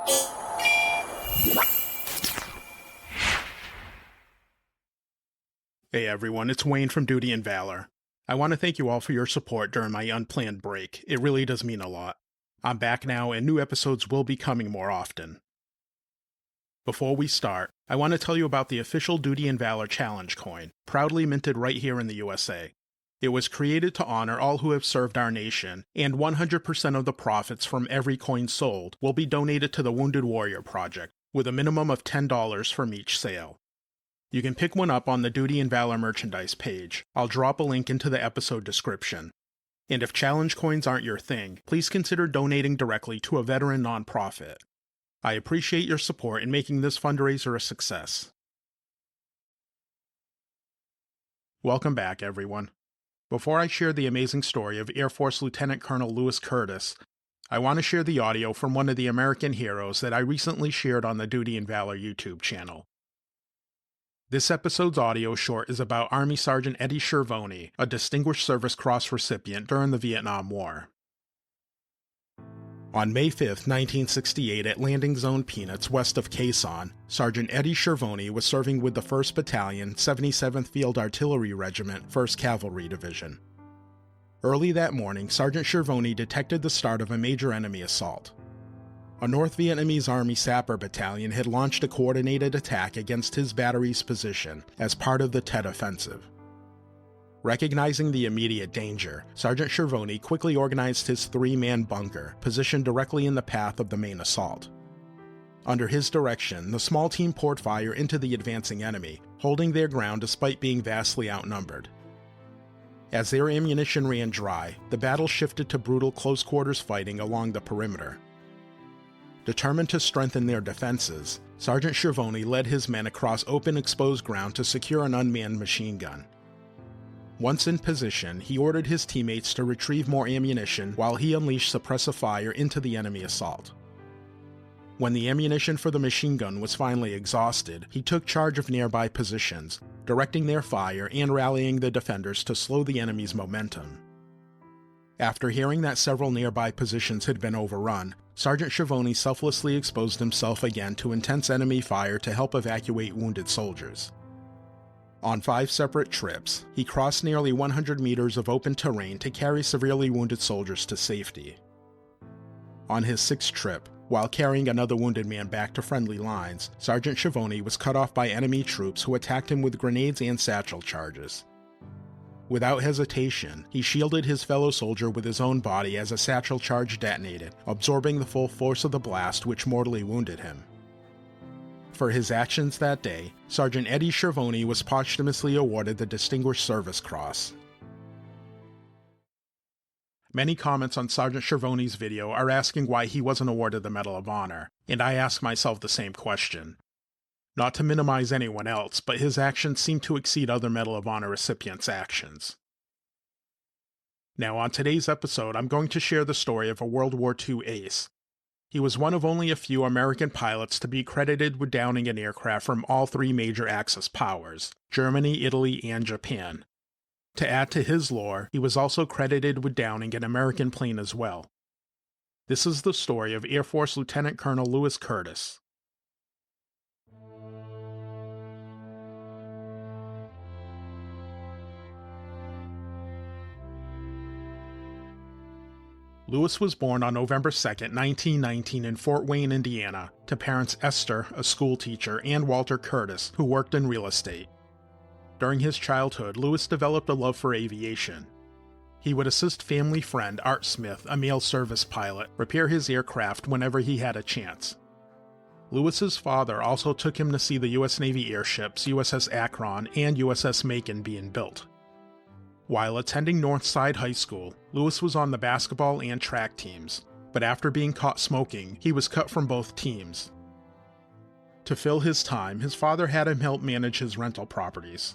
Hey everyone, it's Wayne from Duty and Valor. I want to thank you all for your support during my unplanned break. It really does mean a lot. I'm back now and new episodes will be coming more often. Before we start, I want to tell you about the official Duty and Valor Challenge coin, proudly minted right here in the USA. It was created to honor all who have served our nation, and 100% of the profits from every coin sold will be donated to the Wounded Warrior Project, with a minimum of $10 from each sale. You can pick one up on the Duty and Valor merchandise page. I'll drop a link into the episode description. And if challenge coins aren't your thing, please consider donating directly to a veteran nonprofit. I appreciate your support in making this fundraiser a success. Welcome back, everyone. Before I share the amazing story of Air Force Lieutenant Colonel Louis Curdes, I want to share the audio from one of the American heroes that I recently shared on the Duty and Valor YouTube channel. This episode's audio short is about Army Sergeant Eddie Shervoni, a Distinguished Service Cross recipient during the Vietnam War. On May 5, 1968, at Landing Zone Peanuts west of Khe Sanh, Sergeant Eddie Shervoni was serving with the 1st Battalion, 77th Field Artillery Regiment, 1st Cavalry Division. Early that morning, Sergeant Shervoni detected the start of a major enemy assault. A North Vietnamese Army Sapper Battalion had launched a coordinated attack against his battery's position as part of the Tet Offensive. Recognizing the immediate danger, Sergeant Shervoni quickly organized his 3-man bunker, positioned directly in the path of the main assault. Under his direction, the small team poured fire into the advancing enemy, holding their ground despite being vastly outnumbered. As their ammunition ran dry, the battle shifted to brutal close-quarters fighting along the perimeter. Determined to strengthen their defenses, Sergeant Shervoni led his men across open exposed ground to secure an unmanned machine gun. Once in position, he ordered his teammates to retrieve more ammunition while he unleashed suppressive fire into the enemy assault. When the ammunition for the machine gun was finally exhausted, he took charge of nearby positions, directing their fire and rallying the defenders to slow the enemy's momentum. After hearing that several nearby positions had been overrun, Sergeant Shervoni selflessly exposed himself again to intense enemy fire to help evacuate wounded soldiers. On 5 separate trips, he crossed nearly 100 meters of open terrain to carry severely wounded soldiers to safety. On his 6th trip, while carrying another wounded man back to friendly lines, Sergeant Shervoni was cut off by enemy troops who attacked him with grenades and satchel charges. Without hesitation, he shielded his fellow soldier with his own body as a satchel charge detonated, absorbing the full force of the blast which mortally wounded him. For his actions that day, Sergeant Eddie Shervoni was posthumously awarded the Distinguished Service Cross. Many comments on Sergeant Shervoni's video are asking why he wasn't awarded the Medal of Honor, and I ask myself the same question. Not to minimize anyone else, but his actions seem to exceed other Medal of Honor recipients' actions. Now, on today's episode, I'm going to share the story of a World War II ace. He was one of only a few American pilots to be credited with downing an aircraft from all 3 major Axis powers, Germany, Italy, and Japan. To add to his lore, he was also credited with downing an American plane as well. This is the story of Air Force Lieutenant Colonel Louis Curdes. Louis was born on November 2, 1919 in Fort Wayne, Indiana, to parents Esther, a schoolteacher, and Walter Curdes, who worked in real estate. During his childhood, Louis developed a love for aviation. He would assist family friend Art Smith, a male service pilot, repair his aircraft whenever he had a chance. Louis's father also took him to see the U.S. Navy airships USS Akron and USS Macon being built. While attending Northside High School, Louis was on the basketball and track teams, but after being caught smoking, he was cut from both teams. To fill his time, his father had him help manage his rental properties.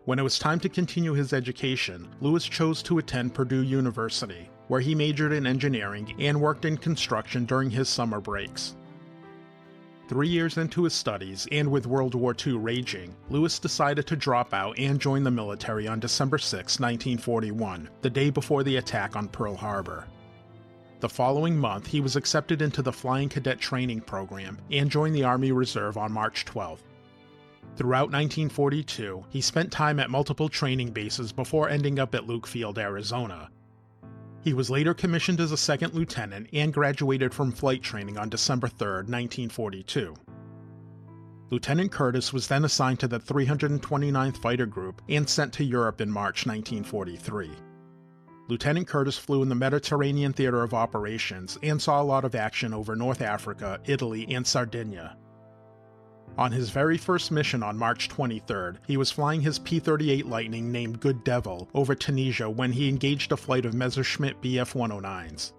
When it was time to continue his education, Louis chose to attend Purdue University, where he majored in engineering and worked in construction during his summer breaks. 3 years into his studies, and with World War II raging, Louis decided to drop out and join the military on December 6, 1941, the day before the attack on Pearl Harbor. The following month, he was accepted into the Flying Cadet Training Program and joined the Army Reserve on March 12th. Throughout 1942, he spent time at multiple training bases before ending up at Luke Field, Arizona. He was later commissioned as a second lieutenant and graduated from flight training on December 3, 1942. Lieutenant Curdes was then assigned to the 329th Fighter Group and sent to Europe in March 1943. Lieutenant Curdes flew in the Mediterranean Theater of Operations and saw a lot of action over North Africa, Italy, and Sardinia. On his very first mission on March 23rd, he was flying his P-38 Lightning named Good Devil over Tunisia when he engaged a flight of Messerschmitt Bf-109s.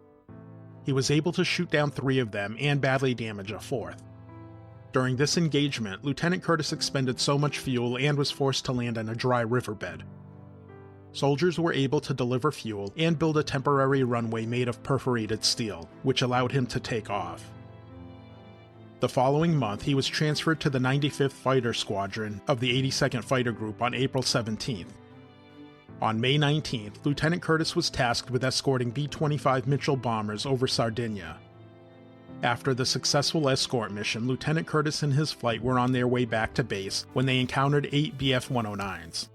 He was able to shoot down 3 of them and badly damage a 4th. During this engagement, Lieutenant Curdes expended so much fuel and was forced to land on a dry riverbed. Soldiers were able to deliver fuel and build a temporary runway made of perforated steel, which allowed him to take off. The following month, he was transferred to the 95th Fighter Squadron of the 82nd Fighter Group on April 17th. On May 19th, Lieutenant Curdes was tasked with escorting B-25 Mitchell bombers over Sardinia. After the successful escort mission, Lieutenant Curdes and his flight were on their way back to base when they encountered 8 Bf-109s.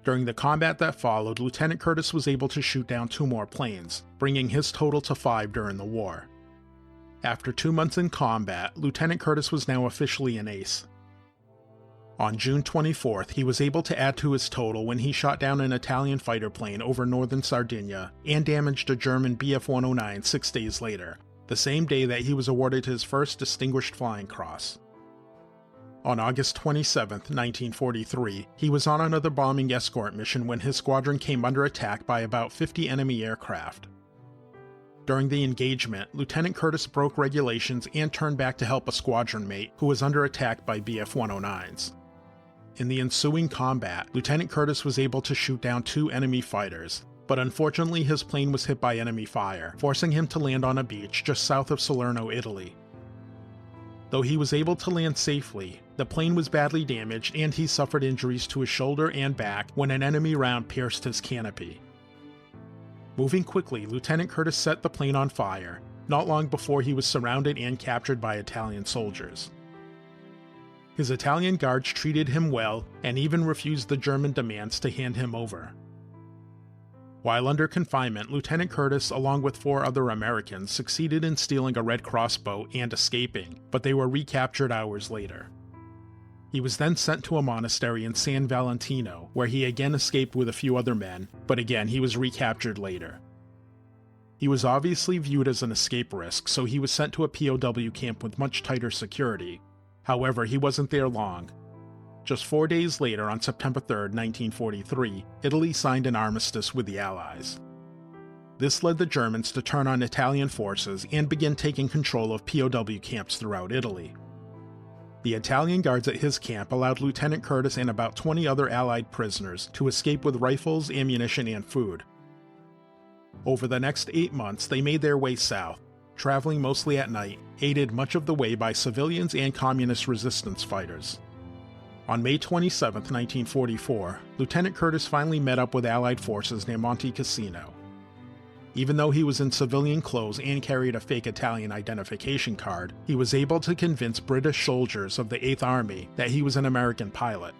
During the combat that followed, Lieutenant Curdes was able to shoot down 2 more planes, bringing his total to 5 during the war. After 2 months in combat, Lieutenant Curdes was now officially an ace. On June 24th, he was able to add to his total when he shot down an Italian fighter plane over northern Sardinia and damaged a German Bf-109 6 days later, the same day that he was awarded his first Distinguished Flying Cross. On August 27, 1943, he was on another bombing escort mission when his squadron came under attack by about 50 enemy aircraft. During the engagement, Lieutenant Curdes broke regulations and turned back to help a squadron mate who was under attack by Bf-109s. In the ensuing combat, Lieutenant Curdes was able to shoot down 2 enemy fighters, but unfortunately his plane was hit by enemy fire, forcing him to land on a beach just south of Salerno, Italy. Though he was able to land safely, the plane was badly damaged and he suffered injuries to his shoulder and back when an enemy round pierced his canopy. Moving quickly, Lieutenant Curdes set the plane on fire, not long before he was surrounded and captured by Italian soldiers. His Italian guards treated him well and even refused the German demands to hand him over. While under confinement, Lieutenant Curdes, along with 4 other Americans, succeeded in stealing a Red Cross boat and escaping, but they were recaptured hours later. He was then sent to a monastery in San Valentino, where he again escaped with a few other men, but again he was recaptured later. He was obviously viewed as an escape risk, so he was sent to a POW camp with much tighter security. However, he wasn't there long. Just 4 days later, on September 3, 1943, Italy signed an armistice with the Allies. This led the Germans to turn on Italian forces and begin taking control of POW camps throughout Italy. The Italian guards at his camp allowed Lieutenant Curdes and about 20 other Allied prisoners to escape with rifles, ammunition, and food. Over the next 8 months, they made their way south, traveling mostly at night, aided much of the way by civilians and communist resistance fighters. On May 27, 1944, Lieutenant Curdes finally met up with Allied forces near Monte Cassino. Even though he was in civilian clothes and carried a fake Italian identification card, he was able to convince British soldiers of the 8th Army that he was an American pilot.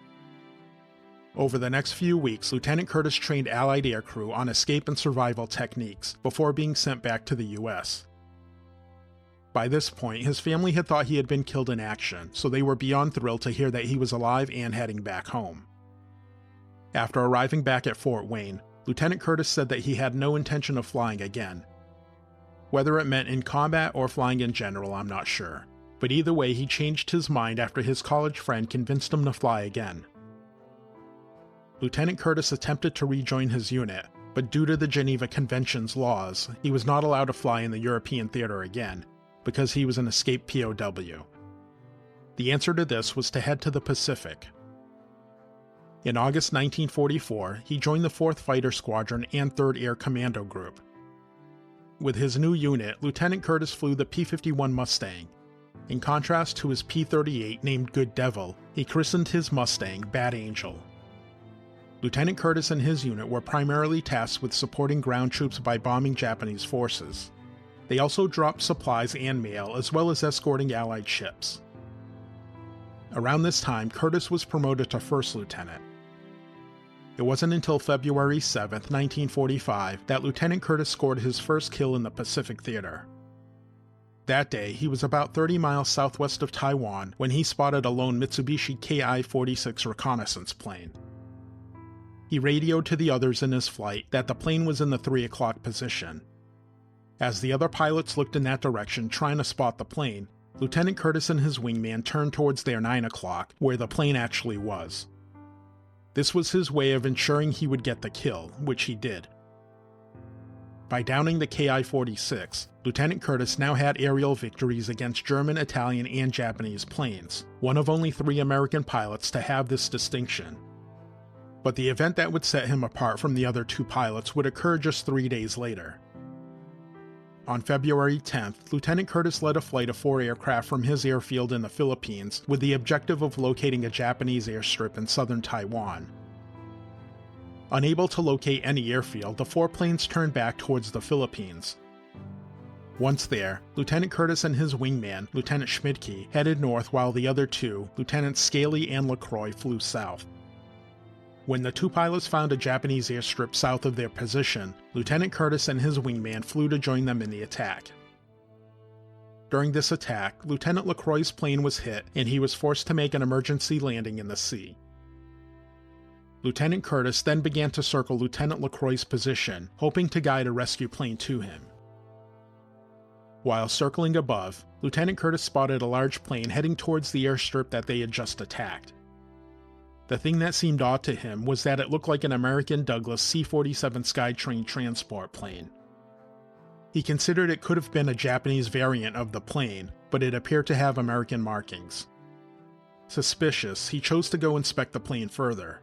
Over the next few weeks, Lieutenant Curdes trained Allied aircrew on escape and survival techniques before being sent back to the US. By this point, his family had thought he had been killed in action, so they were beyond thrilled to hear that he was alive and heading back home. After arriving back at Fort Wayne, Lieutenant Curdes said that he had no intention of flying again. Whether it meant in combat or flying in general, I'm not sure, but either way he changed his mind after his college friend convinced him to fly again. Lieutenant Curdes attempted to rejoin his unit, but due to the Geneva Convention's laws, he was not allowed to fly in the European theater again, because he was an escaped POW. The answer to this was to head to the Pacific. In August 1944, he joined the 4th Fighter Squadron and 3rd Air Commando Group. With his new unit, Lieutenant Curdes flew the P-51 Mustang. In contrast to his P-38 named Good Devil, he christened his Mustang Bad Angel. Lieutenant Curdes and his unit were primarily tasked with supporting ground troops by bombing Japanese forces. They also dropped supplies and mail, as well as escorting Allied ships. Around this time, Curdes was promoted to first lieutenant. It wasn't until February 7, 1945, that Lieutenant Curdes scored his first kill in the Pacific Theater. That day, he was about 30 miles southwest of Taiwan when he spotted a lone Mitsubishi Ki-46 reconnaissance plane. He radioed to the others in his flight that the plane was in the 3 o'clock position. As the other pilots looked in that direction trying to spot the plane, Lieutenant Curdes and his wingman turned towards their 9 o'clock, where the plane actually was. This was his way of ensuring he would get the kill, which he did. By downing the Ki-46, Lieutenant Curdes now had aerial victories against German, Italian, and Japanese planes, one of only 3 American pilots to have this distinction. But the event that would set him apart from the other 2 pilots would occur just 3 days later. On February 10th, Lieutenant Curdes led a flight of 4 aircraft from his airfield in the Philippines with the objective of locating a Japanese airstrip in southern Taiwan. Unable to locate any airfield, the 4 planes turned back towards the Philippines. Once there, Lieutenant Curdes and his wingman, Lieutenant Schmidtke, headed north while the other 2, Lieutenants Scaly and LaCroix, flew south. When the 2 pilots found a Japanese airstrip south of their position, Lieutenant Curdes and his wingman flew to join them in the attack. During this attack, Lieutenant LaCroix's plane was hit and he was forced to make an emergency landing in the sea. Lieutenant Curdes then began to circle Lieutenant LaCroix's position, hoping to guide a rescue plane to him. While circling above, Lieutenant Curdes spotted a large plane heading towards the airstrip that they had just attacked. The thing that seemed odd to him was that it looked like an American Douglas C-47 Skytrain transport plane. He considered it could have been a Japanese variant of the plane, but it appeared to have American markings. Suspicious, he chose to go inspect the plane further.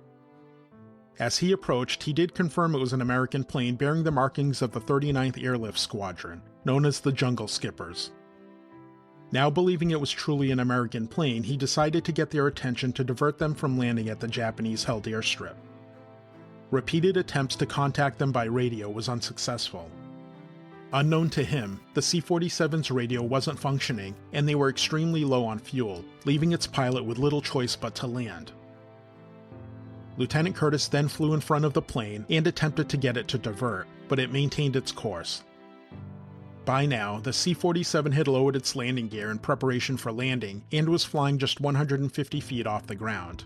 As he approached, he did confirm it was an American plane bearing the markings of the 39th Airlift Squadron, known as the Jungle Skippers. Now believing it was truly an American plane, he decided to get their attention to divert them from landing at the Japanese-held airstrip. Repeated attempts to contact them by radio was unsuccessful. Unknown to him, the C-47's radio wasn't functioning, and they were extremely low on fuel, leaving its pilot with little choice but to land. Lieutenant Curdes then flew in front of the plane and attempted to get it to divert, but it maintained its course. By now, the C-47 had lowered its landing gear in preparation for landing and was flying just 150 feet off the ground.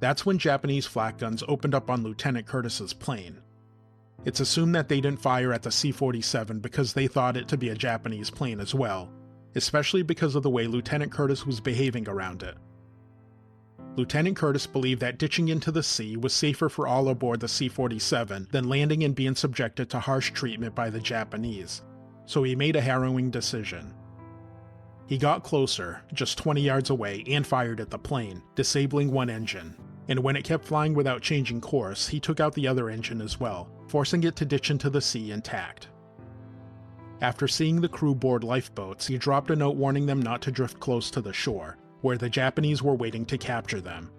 That's when Japanese flak guns opened up on Lieutenant Curtis's plane. It's assumed that they didn't fire at the C-47 because they thought it to be a Japanese plane as well, especially because of the way Lieutenant Curdes was behaving around it. Lieutenant Curdes believed that ditching into the sea was safer for all aboard the C-47 than landing and being subjected to harsh treatment by the Japanese, so he made a harrowing decision. He got closer, just 20 yards away, and fired at the plane, disabling one engine, and when it kept flying without changing course, he took out the other engine as well, forcing it to ditch into the sea intact. After seeing the crew board lifeboats, he dropped a note warning them not to drift close to the shore, where the Japanese were waiting to capture them.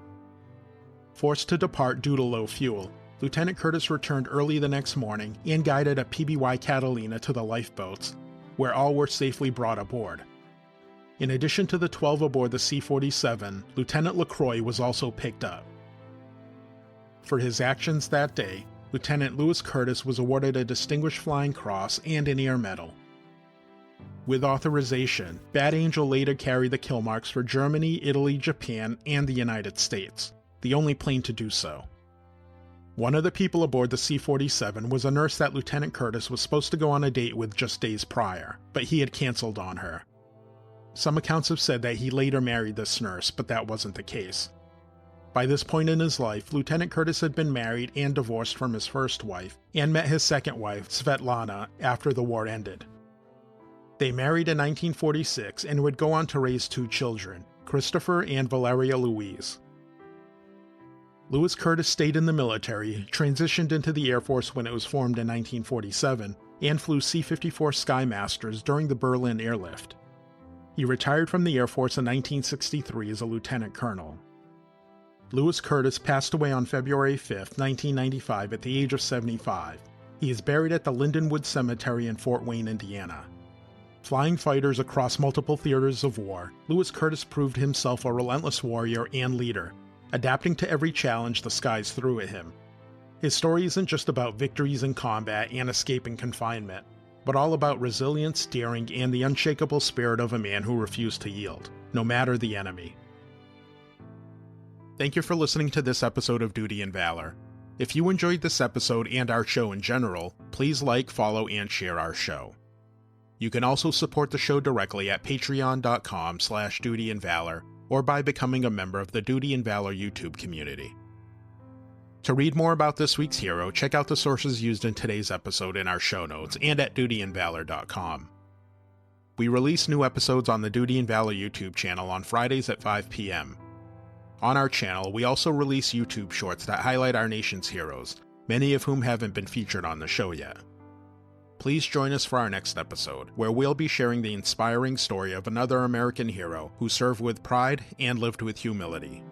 Forced to depart due to low fuel, Lieutenant Curdes returned early the next morning and guided a PBY Catalina to the lifeboats, where all were safely brought aboard. In addition to the 12 aboard the C-47, Lieutenant LaCroix was also picked up. For his actions that day, Lieutenant Louis Curdes was awarded a Distinguished Flying Cross and an Air Medal. With authorization, Bad Angel later carried the kill marks for Germany, Italy, Japan, and the United States, the only plane to do so. One of the people aboard the C-47 was a nurse that Lieutenant Curdes was supposed to go on a date with just days prior, but he had canceled on her. Some accounts have said that he later married this nurse, but that wasn't the case. By this point in his life, Lieutenant Curdes had been married and divorced from his first wife, and met his second wife, Svetlana, after the war ended. They married in 1946 and would go on to raise 2 children, Christopher and Valeria Louise. Louis Curdes stayed in the military, transitioned into the Air Force when it was formed in 1947, and flew C-54 Skymasters during the Berlin airlift. He retired from the Air Force in 1963 as a lieutenant colonel. Louis Curdes passed away on February 5, 1995 at the age of 75. He is buried at the Lindenwood Cemetery in Fort Wayne, Indiana. Flying fighters across multiple theaters of war, Lewis Curdes proved himself a relentless warrior and leader, adapting to every challenge the skies threw at him. His story isn't just about victories in combat and escaping confinement, but all about resilience, daring, and the unshakable spirit of a man who refused to yield, no matter the enemy. Thank you for listening to this episode of Duty and Valor. If you enjoyed this episode and our show in general, please like, follow, and share our show. You can also support the show directly at patreon.com/dutyandvalor or by becoming a member of the Duty and Valor YouTube community. To read more about this week's hero, check out the sources used in today's episode in our show notes and at dutyandvalor.com. We release new episodes on the Duty and Valor YouTube channel on Fridays at 5 p.m. On our channel, we also release YouTube shorts that highlight our nation's heroes, many of whom haven't been featured on the show yet. Please join us for our next episode, where we'll be sharing the inspiring story of another American hero who served with pride and lived with humility.